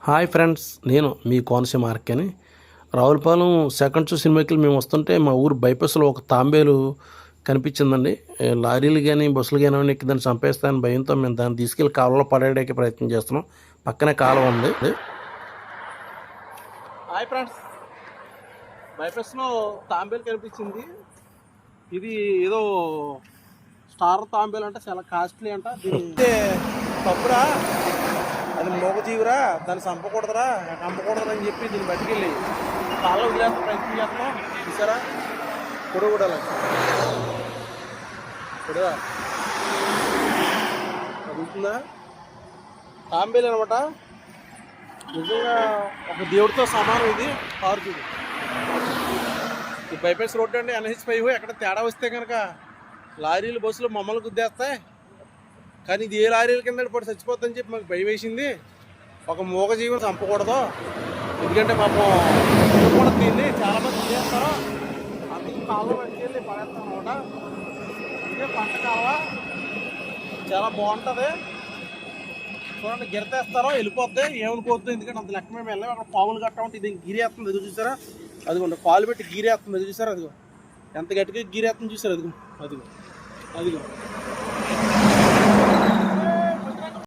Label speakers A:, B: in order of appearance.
A: Hi friends, నేను మీ Konaseema RK అని. Ravulapalem second show సినిమాకి మేము వస్తుంటే మా ఊరు బైపాస్లో ఒక తాంబేలు కనిపించిందండి. లారీలు కానీ బస్సులు కానీ ఎక్కి దాన్ని చంపేస్తాయని భయంతో మేము దాన్ని తీసుకెళ్ళి కాలువలో పడేయడానికి ప్రయత్నం చేస్తున్నాం. పక్కనే కాలువ ఉంది.
B: హాయ్ ఫ్రెండ్స్, బైపాస్లో తాంబేలు కనిపించింది. ఇది ఏదో స్టార్ తాంబేలు అంట, చాలా కాస్ట్లీ అంట. దీని తప్పురా, అది మూగజీవిరా, దాన్ని చంపకూడదురా, అమ్మకూడదురా అని చెప్పి దీన్ని బతికెళ్ళి కాళ్ళ వదిలేస్తే ప్రయత్నం చేస్తాం. చూసారా, పొడవు కూడా పొడవా అదుంటుందా తాంబేలు అనమాట. నిజంగా ఒక దేవుడితో సమానం ఇది. కారు చూడు, ఈ బైపాస్ రోడ్డు అండి, NH5. ఎక్కడ తేడా వస్తే కనుక లారీలు బస్సులు మమ్మల్ని గుద్దేస్తాయి. కానీ ఇది ఏ లారీల కింద పడి చచ్చిపోతుందని చెప్పి మాకు భయం వేసింది. ఒక మూగజీవిని చంపకూడదు, ఎందుకంటే పాపం కూడా దీన్ని చాలామంది చేస్తారు. అందుకు కాలువ పట్టుకెళ్ళి పడేస్తాం అనమాట. ఇదే పంట కాలువ, చాలా బాగుంటుంది. చూడండి, గిరతేస్తారో వెళ్ళిపోద్ది, ఏమనుకోవద్దు, ఎందుకంటే అంత లెక్క మేము వెళ్ళాము. అక్కడ పాములు గట్ట ఉంటే ఇది గీరేస్తుంది, అది చూసారా, అదిగోండి కాలు పెట్టి గీరేస్తుంది, అది చూసారా, అదిగో ఎంత గట్టిగా గీరేస్తుంది చూసారు, అదిగో అదిగో అదిగో